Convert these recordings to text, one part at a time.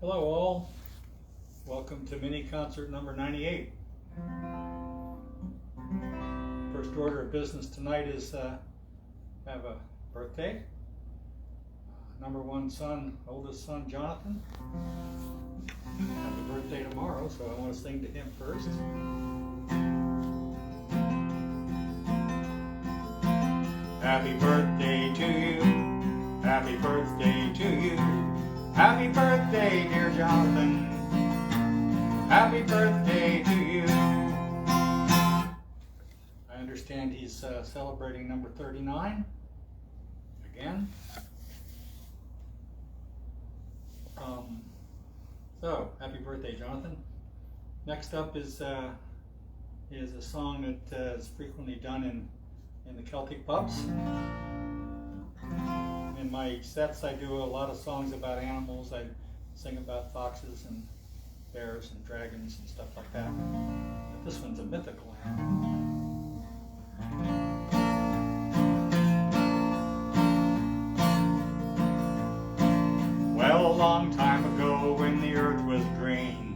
Hello all, welcome to mini concert number 98. First order of business tonight is have a birthday. Number one son, oldest son Jonathan, has a birthday tomorrow, so I want to sing to him first. Happy birthday to you, happy birthday to you. Happy birthday, dear Jonathan. Happy birthday to you. I understand he's celebrating number 39 again. So, happy birthday, Jonathan. Next up is a song that is frequently done in the Celtic pubs. In my sets, I do a lot of songs about animals. I sing about foxes and bears and dragons and stuff like that. But this one's a mythical animal. Well, a long time ago when the earth was green,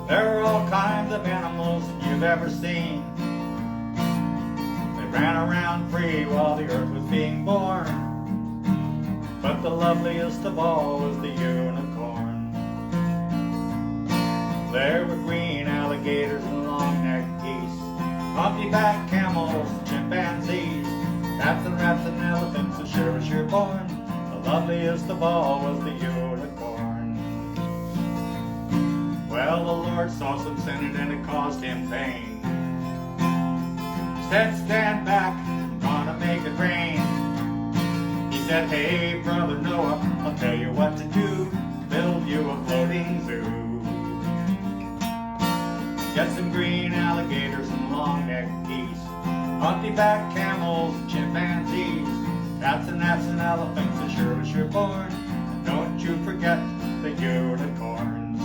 there were all kinds of animals that you've ever seen. They ran around free while the earth was being born. But the loveliest of all was the unicorn. There were green alligators and long-necked geese, humpty-backed camels, chimpanzees, cats and rats and elephants as sure as you're born. The loveliest of all was the unicorn. Well, the Lord saw some sin and it caused him pain. He said, stand back, I'm gonna make it rain. He said, hey, brother Noah, I'll tell you what to do. Build you a floating zoo. Get some green alligators and long-necked geese, humpty-backed camels and chimpanzees, cats and rats and elephants as sure as you're born. And don't you forget the unicorns.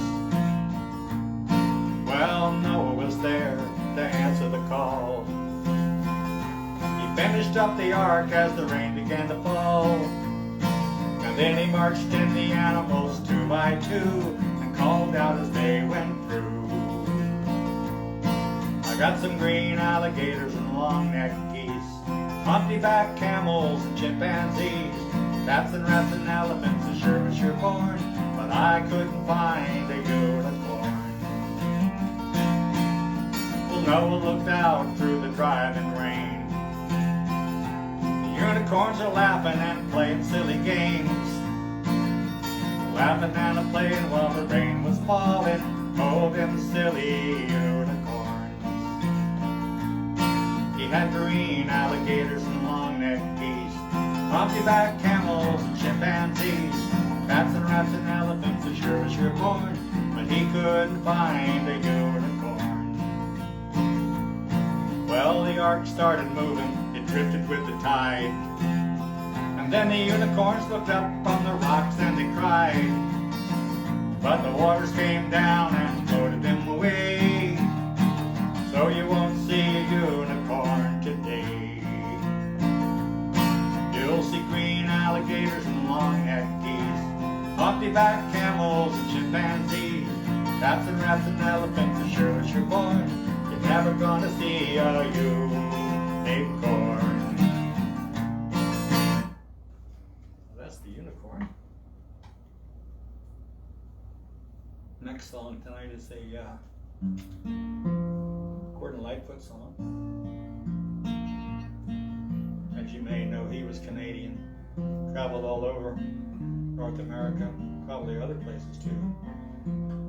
Well, Noah was there to answer the call. Finished up the ark as the rain began to fall. And then he marched in the animals 2 by 2 and called out as they went through. I got some green alligators and long-necked geese, humpty-backed camels and chimpanzees, cats and rats and elephants as sure as you're born. But I couldn't find a unicorn. Well, Noah looked out through the driving rain. Unicorns are laughing and playing silly games, laughing and playing while the rain was falling. Oh, them silly unicorns. He had green alligators and long-necked geese, humpty-backed camels and chimpanzees, cats and rats and elephants as sure as you're born. But he couldn't find a unicorn. Well, the ark started moving, drifted with the tide. And then the unicorns looked up on the rocks and they cried. But the waters came down and floated them away. So you won't see a unicorn today. You'll see green alligators and long-necked geese, humpty-backed camels and chimpanzees, cats and rats and elephants as sure as you're born. You're never gonna see a unicorn. That's the unicorn. Next song tonight is a Gordon Lightfoot song. As you may know, he was Canadian, traveled all over North America, probably other places too,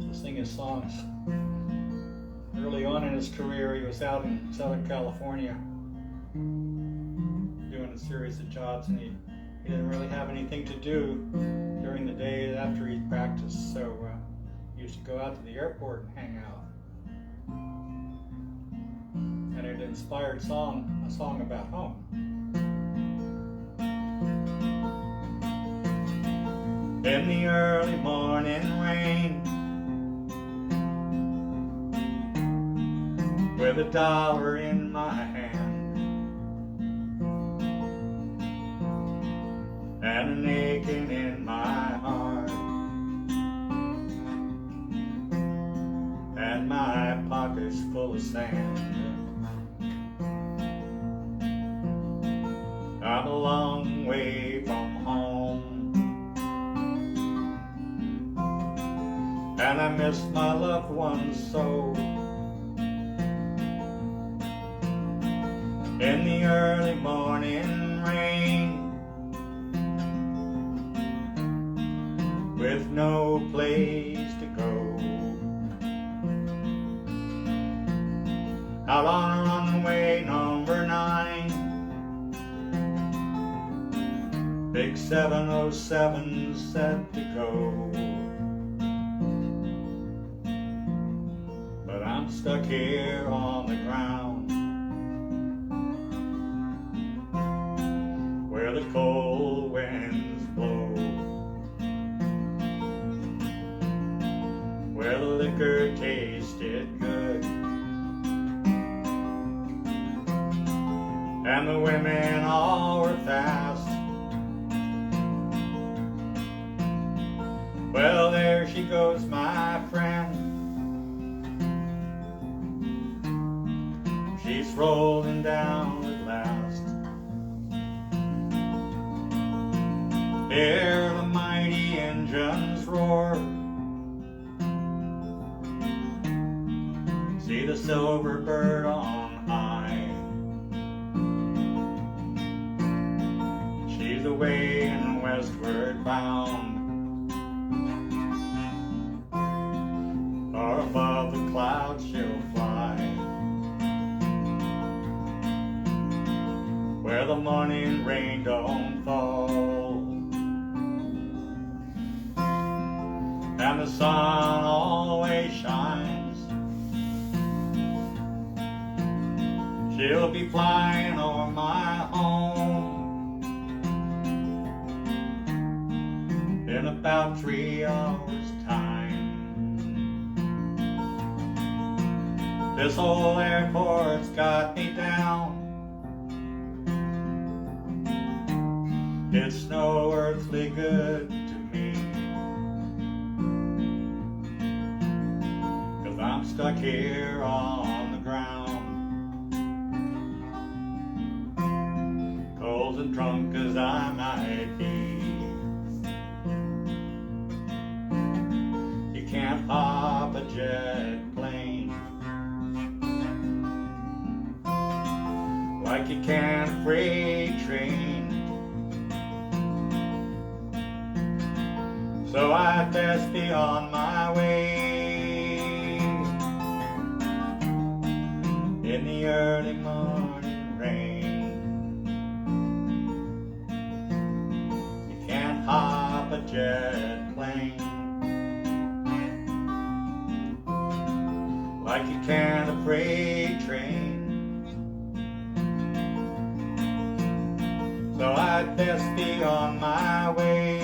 to sing his songs. Early on in his career, he was out in Southern California doing a series of jobs, and he didn't really have anything to do during the day after he practiced, so he used to go out to the airport and hang out. And it inspired a song about home. In the early morning rain, with $1 in my hand and an aching in my heart, full of sand. I'm a long way from home, and I miss my loved ones so. In the early morning rain, with no place to go, out on runway number 9, big 707 set to go. But I'm stuck here on the ground, where the cold winds blow, where the liquor tasted good, and the women all were fast. Well, there she goes, my friend. She's rolling down at last. Hear the mighty engines roar, see the silver bird on high. She's away and westward bound, far above the clouds she'll fly, where the morning rain don't fall, and the sun always shines. She'll be flying o'er my home in about 3 hours' time. This old airport's got me down. It's no earthly good to me, 'cause I'm stuck here on the ground, cold and drunk as I might be. You can't hop a jet plane like you can a freight train. So I'd best be on my way in the early morning rain. You can't hop a jet plane like you can a freight train. So I'd best be on my way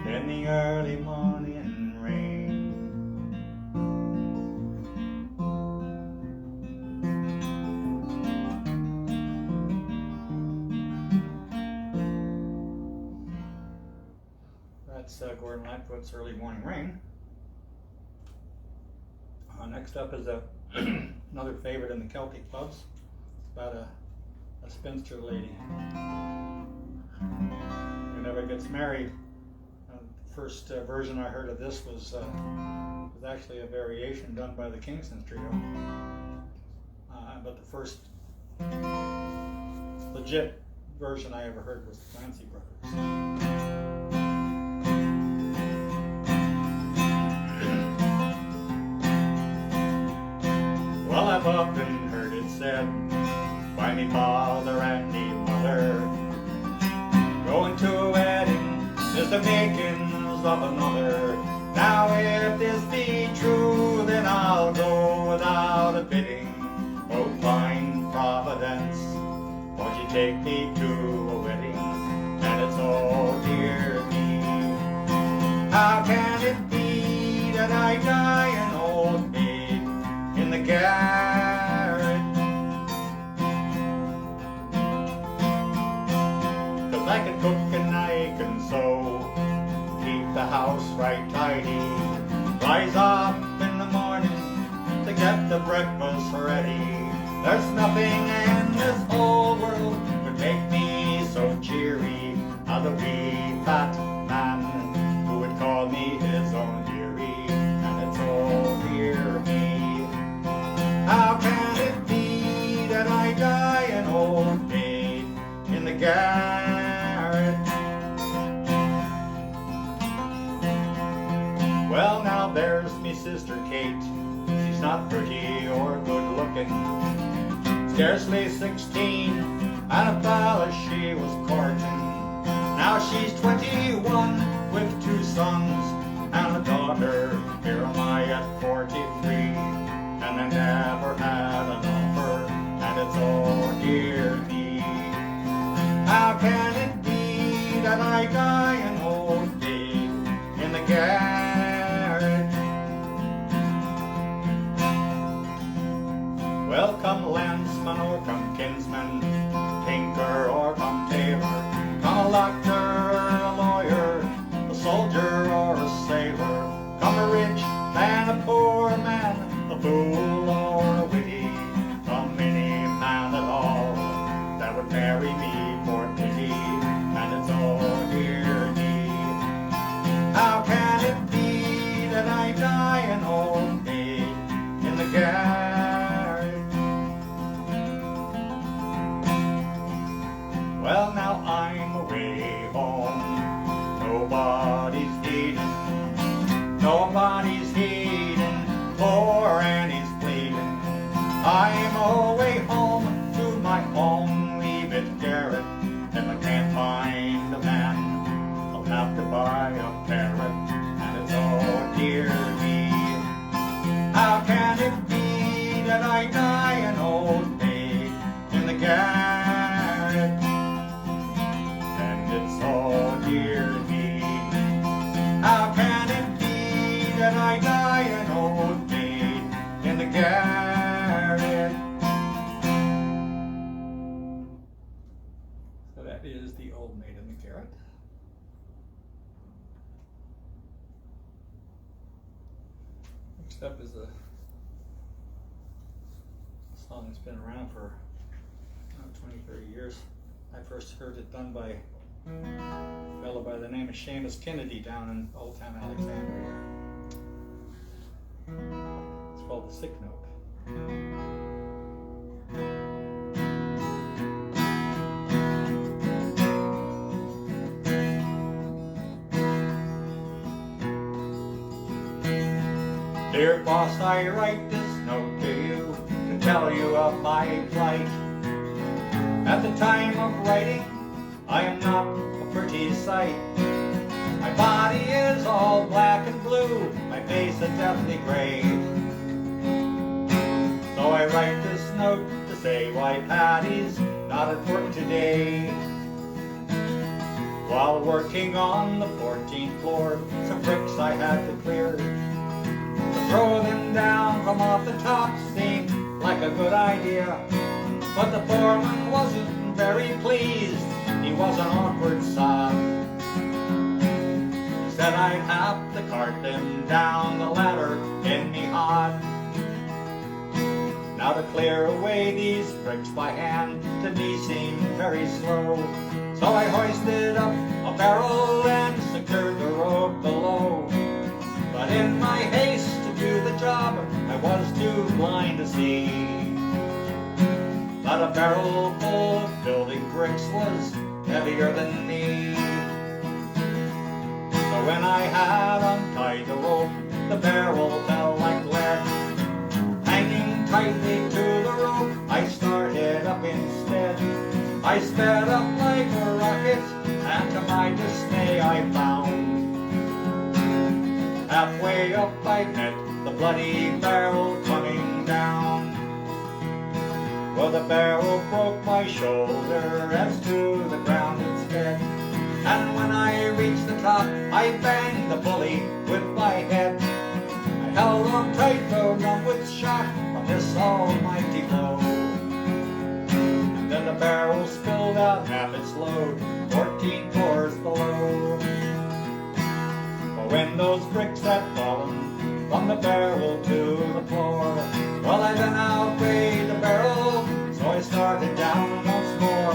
in the early morning rain. That's Gordon Lightfoot's Early Morning Rain. Next up is another favorite in the Celtic clubs. It's about a spinster lady who never gets married. First version I heard of this was actually a variation done by the Kingston Trio, but the first legit version I ever heard was the Clancy Brothers. Well, I've often heard it said by me father and me mother, going to a wedding is the making of another. Now if this be true, then I'll go without a bidding. Oh, kind Providence, won't you take me to a wedding? And it's oh dear me, how can it be that I die an old maid in the garret? 'Cause I can cook and I can sew, keep the house right tidy, rise up in the morning to get the breakfast ready. There's nothing in this whole world could make me so cheery as a wee fat man who would call me his own dearie. And it's oh dear me, how can it be that I die an old maid in the garret? Well, now there's me sister Kate. She's not pretty or good looking, scarcely 16, and a fella she was courting. Now she's 21 with 2 sons and a daughter. Here am I at 43, and I never had an offer. And it's oh dear me, how can it be that I die an old maid in the garret? Well, come landsman or come kinsman, tinker or come tailor, come a doctor, a lawyer, a soldier or a sailor, come a rich man, a poor man, a fool or a witty, come any man at all that would marry me for pity. And it's oh dear me, how can it be that I die an old maid in the garret? Well, now I'm away home, nobody's heeding, nobody's heeding, poor Annie's bleeding. I'm away home to my own wee bit garret. If I can't find a man, I'll have to buy a parrot. And it's oh dear me, how can it be that I die an old maid in the garret? Oh dear me, how can it be that I die an old maid in the garret? So that is the Old Maid in the Garret. Next up is a song that's been around for 20, 30 years. I first heard it done by a fellow by the name of Seamus Kennedy down in Old Town Alexandria. It's called The Sick Note. Dear boss, I write this note to you to tell you of my plight. At the time of writing, I am not a pretty sight. My body is all black and blue, my face a deathly gray. So I write this note to say why Paddy's not at work today. While working on the 14th floor, some bricks I had to clear. To throw them down from off the top seemed like a good idea, but the foreman wasn't very pleased. He was an awkward sod. He said I'd have to cart them down the ladder in me hod. Now to clear away these bricks by hand to me seemed very slow. So I hoisted up a barrel and secured the rope below. But in my haste to do the job, I was too blind to see that a barrel full of building bricks was heavier than me. So when I had untied the rope, the barrel fell like lead. Hanging tightly to the rope, I started up instead. I sped up like a rocket, and to my dismay I found halfway up I met the bloody barrel coming down. Well, the barrel broke my shoulder as to the ground it sped. And when I reached the top, I banged the pulley with my head. I held on tight though numb with shock from this almighty blow. And then the barrel spilled out half its load, 14 floors below. But when those bricks had fallen, from the barrel to the floor. Well, I then outweighed the barrel, so I started down once more.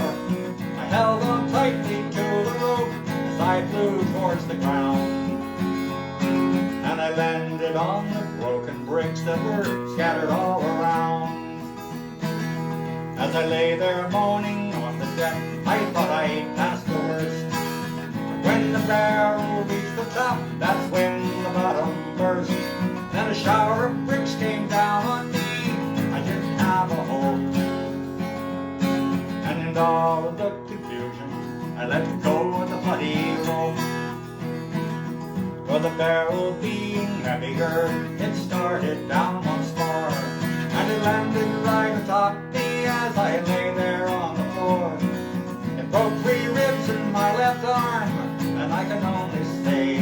I held on tightly to the rope as I flew towards the ground, and I landed on the broken bricks that were scattered all around. As I lay there moaning on the deck, I thought I'd passed the worst. But when the barrel reached the top, that's when the bottom burst. Then a shower of bricks came down on me. I didn't have a hope, and in all of the confusion, I let go of the bloody rope. For the barrel being heavier, it started down once more, and it landed right atop me as I lay there on the floor. It broke 3 ribs in my left arm, and I can only say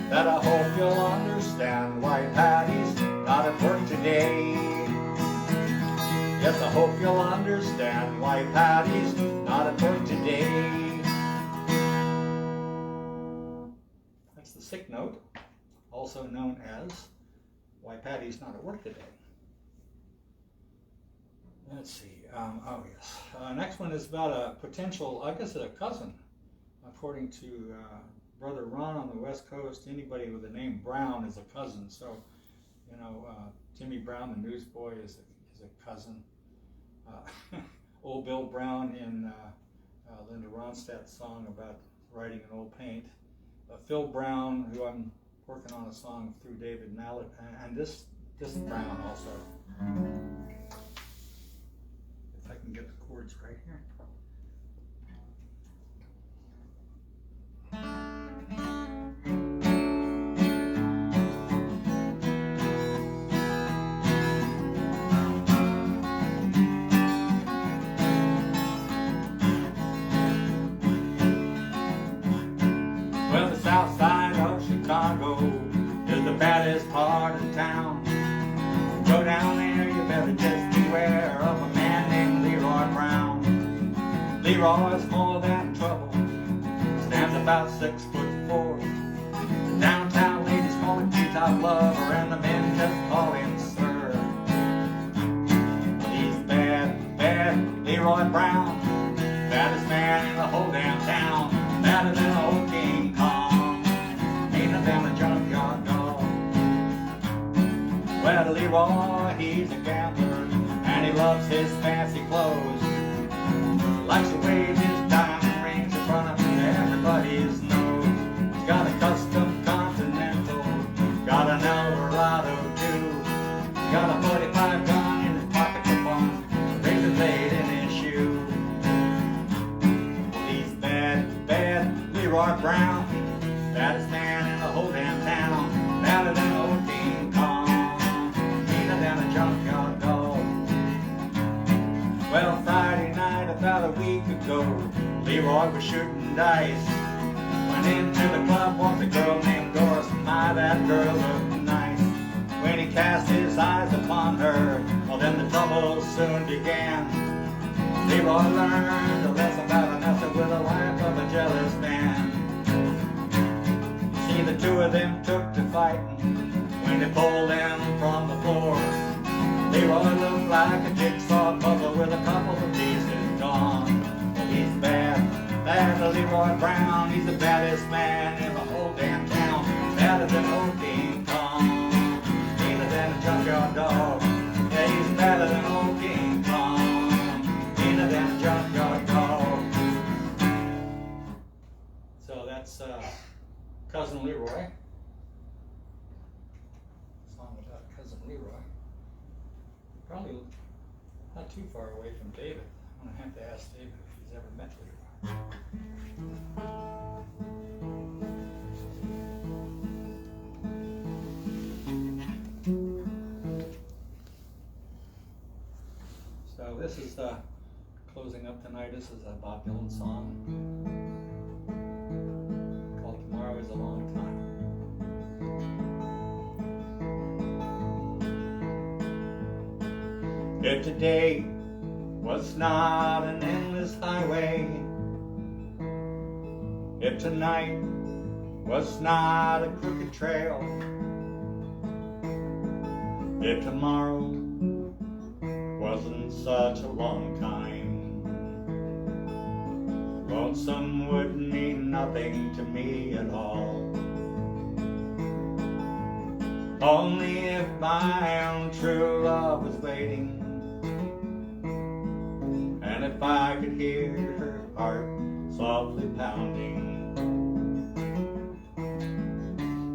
that I hope you'll understand why Patty's not at work today. Yes, I hope you'll understand why Patty's not at work today. That's the sick note, also known as why Patty's not at work today. Let's see. Oh yes. Next one is about a potential, I guess, a cousin. According to Brother Ron on the West Coast, anybody with the name Brown is a cousin. So, you know, Jimmy Brown, the newsboy, is a cousin. Old Bill Brown in Linda Ronstadt's song about riding an old paint. Phil Brown, who I'm working on a song through David Mallet, and this Brown also. If I can get the chords right here. Well, the south side of Chicago is the baddest part of town. Go down there, you better just beware of a man named Leroy Brown. Leroy's more than trouble, stands about 6'4". The downtown ladies call him T-top lover, and the men just call him sir. But he's bad, bad Leroy Brown, baddest man in the whole damn town, badder than old King Kong, meaner than a junkyard dog. Well, Leroy, he's a gambler, and he loves his fancy clothes. Likes to wave his diamond rings in front of everybody's nose. He's got a custom Continental, got an Eldorado too. He's got a 45 gun in his pocket for fun, a razor blade in his shoe. He's bad, bad Leroy Brown, baddest man in the whole damn town, badder than old King Kong, meaner than a junkyard dog. Well, Friday night about a week ago, Leroy was shooting dice. Went into the club, walked a girl named Doris. My, that girl looked nice. When he cast his eyes upon her, well, then the trouble soon began. Leroy learned a lesson about messing with the wife of a jealous man. See, the two of them took to fighting when they pulled him from the floor. Leroy looked like a jigsaw puzzle with a couple of pieces gone. Well, he's bad, bad Leroy Brown. He's the baddest man in the whole damn town, badder than old King Kong, meaner than a junkyard dog. Yeah, he's badder than old King Kong, meaner than a junkyard dog. So that's Cousin Leroy. Song about Cousin Leroy. Probably not too far away from David. I'm going to have to ask David if he's ever met Leroy. So this is closing up tonight. This is a Bob Dylan song called Tomorrow is a Long Time. If today was not an endless highway, if tonight was not a crooked trail, If tomorrow wasn't such a long time, lonesome would mean nothing to me at all. Only if my own true love was waiting, and if I could hear her heart softly pounding.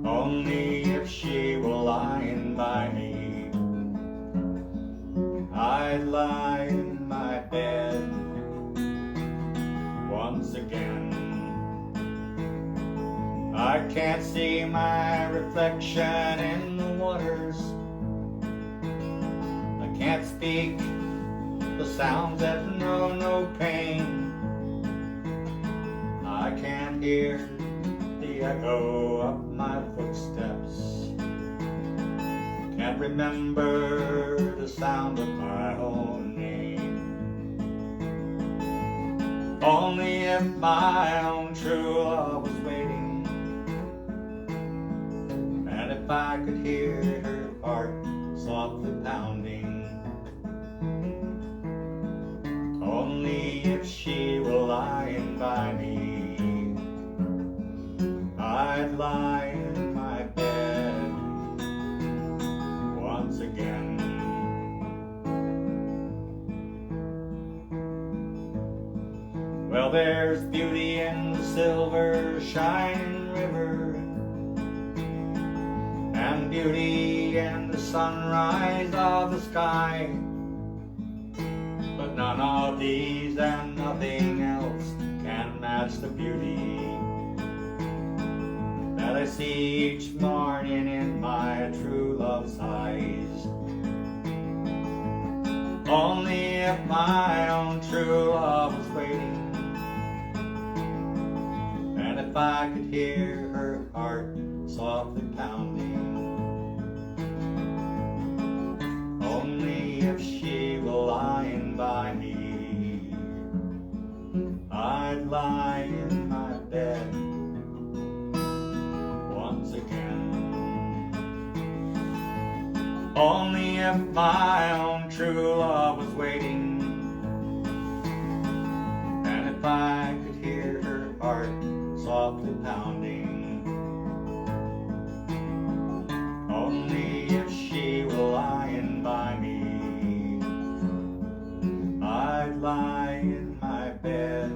Only if she were lying by me, I'd lie in my bed once again. I can't see my reflection in the waters. I can't speak the sounds that know no pain. I can't hear the echo of my footsteps. Can't remember the sound of my own name. Only if my own true love was waiting, and if I could hear her heart softly pounding. Only if she were lying by me, I'd lie in my bed once again. Well, there's beauty in the silver shining river, and beauty in the sunrise of the sky. But none of these and nothing else can match the beauty that I see each morning in my true love's eyes. Only if my own true love was waiting, and if I could hear her heart softly pounding. Only if she were lying by me, I'd lie in my bed once again. Only if my own true love was waiting, and if I could hear her heart softly pounding. Only if she were lying by me, I'd lie in my bed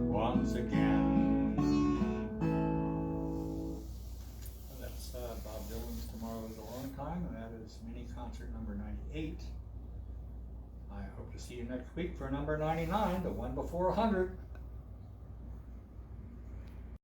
once again. That's Bob Dylan's Tomorrow Is a Long Time, and that is mini concert number 98. I hope to see you next week for number 99, the one before 100.